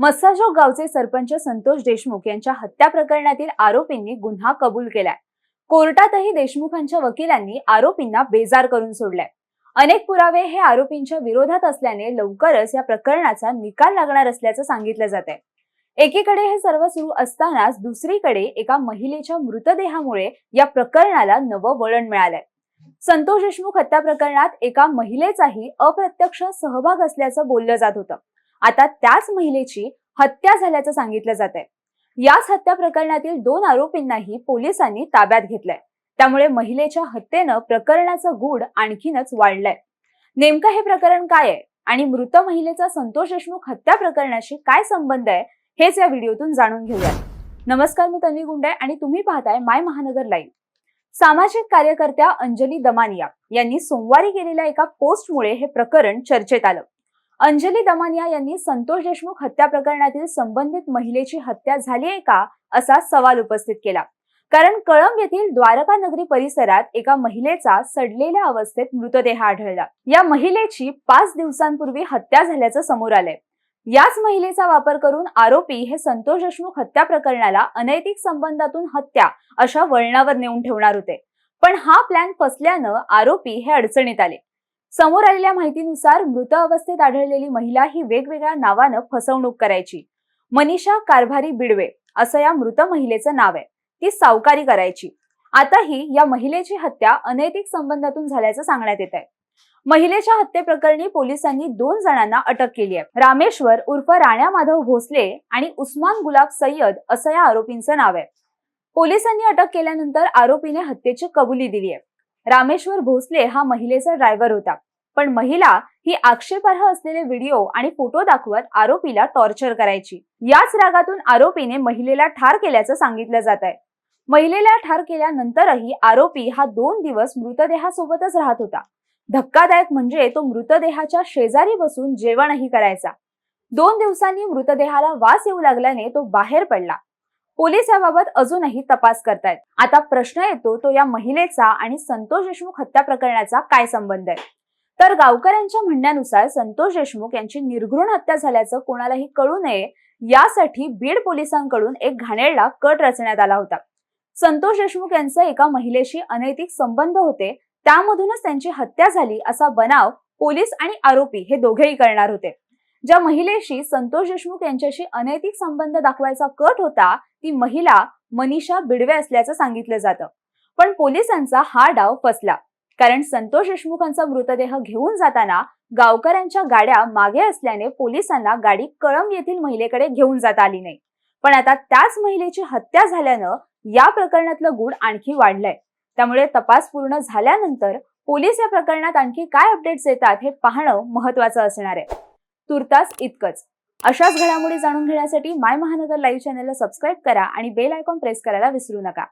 मस्साजोग गावचे सरपंच संतोष देशमुख यांच्या हत्या प्रकरणातील आरोपींनी गुन्हा कबूल केलाय। कोर्टातही देशमुखांच्या वकिलांनी आरोपींना बेजार करून सोडलाय। अनेक पुरावे हे आरोपींच्या विरोधात असल्याने लवकरच या प्रकरणाचा निकाल लागणार असल्याचं सांगितलं जातंय। एकीकडे हे सर्व सुरू असतानाच दुसरीकडे एका महिलेच्या मृतदेहामुळे या प्रकरणाला नवं वळण मिळालंय। संतोष देशमुख हत्या प्रकरणात एका महिलेचाही अप्रत्यक्ष सहभाग असल्याचं बोललं जात होतं। आता त्याच महिलेची हत्या झाल्याचं सांगितलं जातंय। याच हत्या प्रकरणातील 2 आरोपींनाही पोलिसांनी ताब्यात घेतलंय। त्यामुळे महिलेच्या हत्येनं प्रकरणाचं गूढ आणखीनच वाढलंय। नेमकं हे प्रकरण काय आहे आणि मृत महिलेचा संतोष देशमुख हत्या प्रकरणाशी काय संबंध आहे हेच या व्हिडिओतून जाणून घेऊया। नमस्कार, मी तन्वी गुंडे आणि तुम्ही पाहताय माय महानगर लाईव्ह। सामाजिक कार्यकर्त्या अंजली दमानिया यांनी सोमवारी केलेल्या एका पोस्टमुळे हे प्रकरण चर्चेत आलं। अंजली दमानिया यांनी संतोष देशमुख हत्या प्रकरणातील संबंधित महिलेची हत्या झाली आहे का असा सवाल उपस्थित केला। कारण कळंब येथील द्वारका नगरी परिसरात एका महिलेचा सडलेल्या अवस्थेत मृतदेह आढळला। या महिलेची 5 दिवसांपूर्वी हत्या झाल्याचं समोर आलंय। याच महिलेचा वापर करून आरोपी हे संतोष देशमुख हत्या प्रकरणाला अनैतिक संबंधातून हत्या अशा वळणावर नेऊन ठेवणार होते। पण हा प्लॅन फसल्यानं आरोपी हे अडचणीत आले। समोर आलेल्या माहितीनुसार मृत अवस्थेत आढळलेली महिला ही वेगवेगळ्या नावानं फसवणूक करायची। मनीषा कारभारी बिडवे असं या मृत महिलेचं नाव आहे। ती सावकारी करायची। आताही या महिलेची हत्या अनैतिक संबंधातून झाल्याचं सांगण्यात येत आहे। महिलेच्या हत्येप्रकरणी पोलिसांनी 2 जणांना अटक केली आहे। रामेश्वर उर्फ राण्या माधव भोसले आणि उस्मान गुलाब सय्यद असं या आरोपींचं नाव आहे। पोलिसांनी अटक केल्यानंतर आरोपीने हत्येची कबुली दिली आहे। रामेश्वर भोसले हा महिलेचा ड्रायव्हर होता, पण महिला ही आक्षेपार्ह असलेले व्हिडिओ आणि फोटो दाखवत आरोपीला टॉर्चर करायची। याच रागातून आरोपीने महिलेला ठार केल्याचं सांगितलं जात आहे। महिलेला ठार केल्यानंतरही आरोपी हा 2 दिवस मृतदेहासोबतच राहत होता। धक्कादायक म्हणजे तो मृतदेहाच्या शेजारी बसून जेवणही करायचा। 2 दिवसांनी मृतदेहाला वास येऊ लागल्याने तो बाहेर पडला। पोलीस याबाबत अजूनही तपास करतायत। आता प्रश्न येतो तो या महिलेचा आणि संतोष देशमुख हत्या प्रकरणाचा काय संबंध आहे? तर गावकऱ्यांच्या म्हणण्यानुसार संतोष देशमुख यांची निर्घृण हत्या झाल्याचं कोणालाही कळू नये यासाठी बीड पोलिसांकडून एक घाणेरडा कट रचण्यात आला होता। संतोष देशमुख यांचे एका महिलेशी अनैतिक संबंध होते, त्यामधूनच त्यांची हत्या झाली असा बनाव पोलीस आणि आरोपी हे दोघेही करणार होते। ज्या महिलेशी संतोष देशमुख यांच्याशी अनैतिक संबंध दाखवायचा कट होता ती महिला मनीषा बिडवे असल्याचं सांगितलं जातं। पण पोलिसांचा हा डाव फसला, कारण संतोष देशमुखांचा मृतदेह घेऊन जाताना गावकऱ्यांच्या गाड्या मागे असल्याने पोलिसांना गाडी कळंब येथील महिलेकडे घेऊन जाता आली नाही। पण आता त्याच महिलेची हत्या झाल्यानं या प्रकरणातलं गूढ आणखी वाढलंय। त्यामुळे तपास पूर्ण झाल्यानंतर पोलीस या प्रकरणात आणखी काय अपडेट्स येतात हे पाहणं महत्त्वाचं असणार आहे। तुर्तास इतकंच। अशाच घडामोडी जाणून घेण्यासाठी माय महानगर लाईव्ह चॅनलला सबस्क्राईब करा आणि बेल आयकॉन प्रेस करायला विसरू नका।